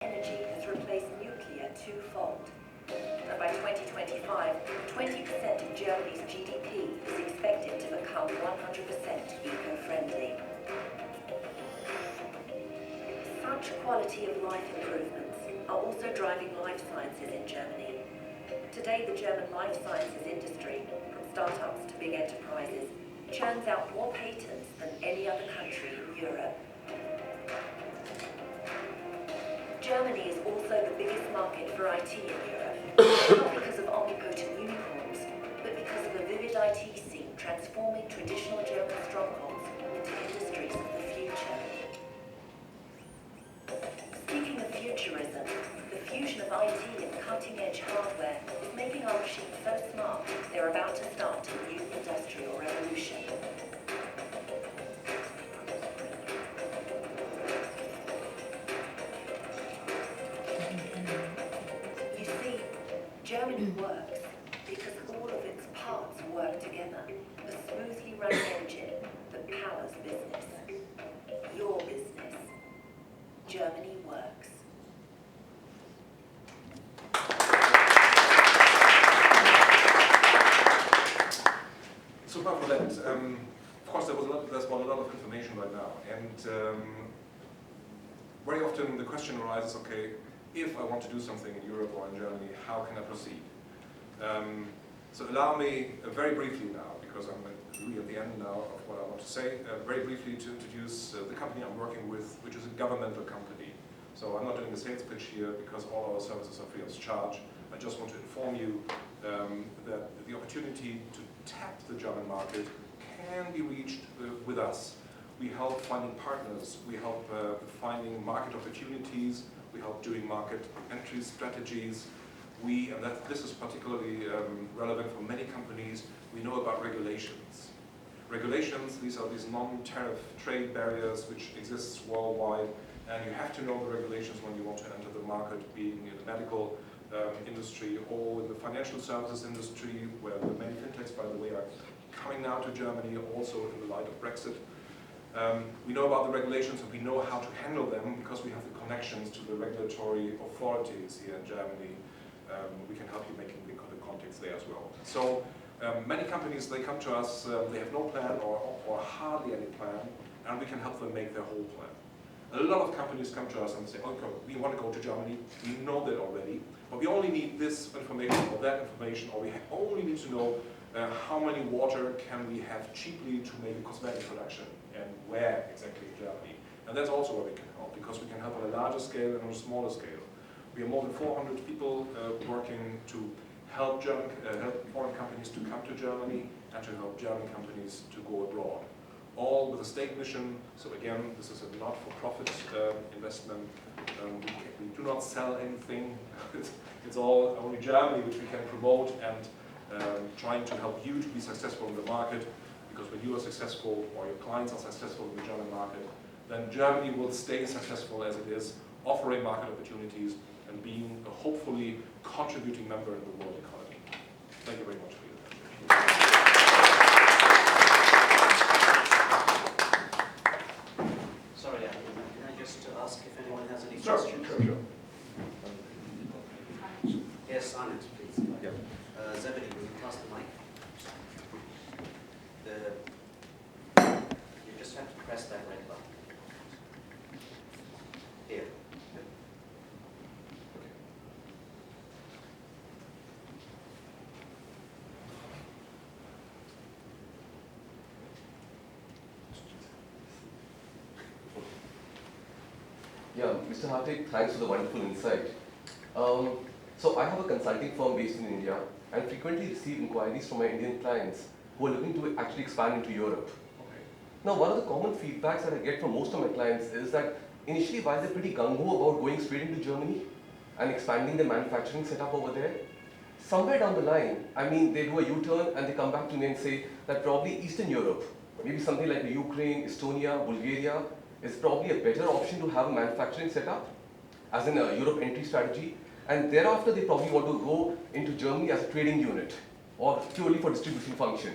energy has replaced nuclear twofold. And by 2025, 20% of Germany's GDP is expected to become 100% eco-friendly. Such quality of life improvements are also driving life sciences in Germany. Today, the German life sciences industry, from startups to big enterprises, churns out more patents than any other country in Europe. Germany is also the biggest market for IT in Europe, not because of omnipotent unicorns, but because of a vivid IT scene transforming traditional German strongholds into industries of the future. Speaking of futurism, the fusion of IT and cutting-edge hardware is making our machines so smart they're about to start a new industrial revolution. You see, Germany works because all of its parts work together, a smoothly run engine that powers business. Your business. Germany works. Super for that. Of course, there's a lot of information right now, and very often the question arises: okay, if I want to do something in Europe or in Germany, how can I proceed? So allow me very briefly now, because I'm really at the end now of what I want to say, very briefly to introduce the company I'm working with, which is a governmental company. So I'm not doing a sales pitch here because all our services are free of charge. I just want to inform you that the opportunity to tap the German market can be reached with us. We help finding partners, we help finding market opportunities, we help doing market entry strategies. And this is particularly relevant for many companies, we know about regulations. Regulations, these are these non-tariff trade barriers which exists worldwide, and you have to know the regulations when you want to enter the market, being in the medical industry or in the financial services industry, where the many fintechs, by the way, are coming now to Germany, also in the light of Brexit. We know about the regulations and we know how to handle them because we have the connections to the regulatory authorities here in Germany. We can help you making the contacts there as well. So many companies, they come to us, they have no plan or hardly any plan, and we can help them make their whole plan. A lot of companies come to us and say, okay, we want to go to Germany, we know that already, but we only need this information or that information, or we only need to know how many water can we have cheaply to make a cosmetic production, and where exactly in Germany. And that's also where we can help, because we can help on a larger scale and on a smaller scale. We have more than 400 people working to help foreign companies to come to Germany and to help German companies to go abroad. All with a state mission. So again, this is a not-for-profit investment. We do not sell anything. It's all only Germany which we can promote, and trying to help you to be successful in the market. Because when you are successful, or your clients are successful in the German market, then Germany will stay successful as it is, offering market opportunities and being a hopefully contributing member in the world economy. Thank you very much for your attention. Sorry, can I just ask if anyone has any Sure, questions? sure. Yes, Anand, please. Yeah. Zebedee, will you pass the mic? You just have to press that red button. Here. Yeah, Mr. Hartig, thanks for the wonderful insight. So I have a consulting firm based in India and frequently receive inquiries from my Indian clients who are looking to actually expand into Europe. Okay. Now, one of the common feedbacks that I get from most of my clients is that initially, while they're pretty gung-ho about going straight into Germany and expanding their manufacturing setup over there, somewhere down the line, I mean, they do a U-turn and they come back to me and say that probably Eastern Europe, maybe something like Ukraine, Estonia, Bulgaria, is probably a better option to have a manufacturing setup, as in a Europe entry strategy, and thereafter they probably want to go into Germany as a trading unit or purely for distribution function.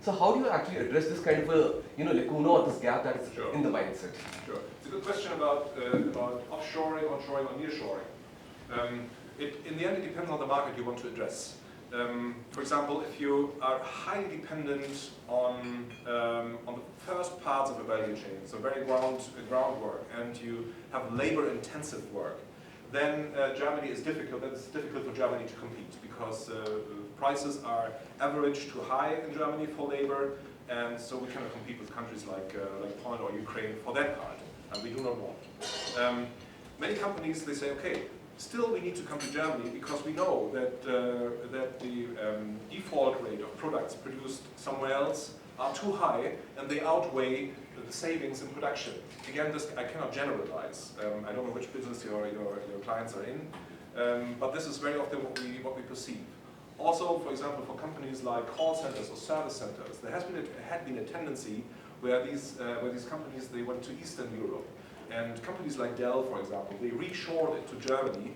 So how do you actually address this kind of a lacuna or this gap that is Sure. in the mindset? Sure. It's a good question about offshoring, onshoring, or nearshoring. In the end, it depends on the market you want to address. For example, if you are highly dependent on the first parts of a value chain, so very groundwork, and you have labor-intensive work, then Germany is difficult. It's difficult for Germany to compete because prices are average to high in Germany for labor, and so we cannot compete with countries like Poland or Ukraine for that part, and we do not want. Many companies, they say, okay, still we need to come to Germany because we know that the default rate of products produced somewhere else are too high and they outweigh the savings in production. Again, this I cannot generalize. I don't know which business your clients are in, but this is very often what we perceive. Also, for example, for companies like call centers or service centers, there had been a tendency where these companies, they went to Eastern Europe. And companies like Dell, for example, they reshored it to Germany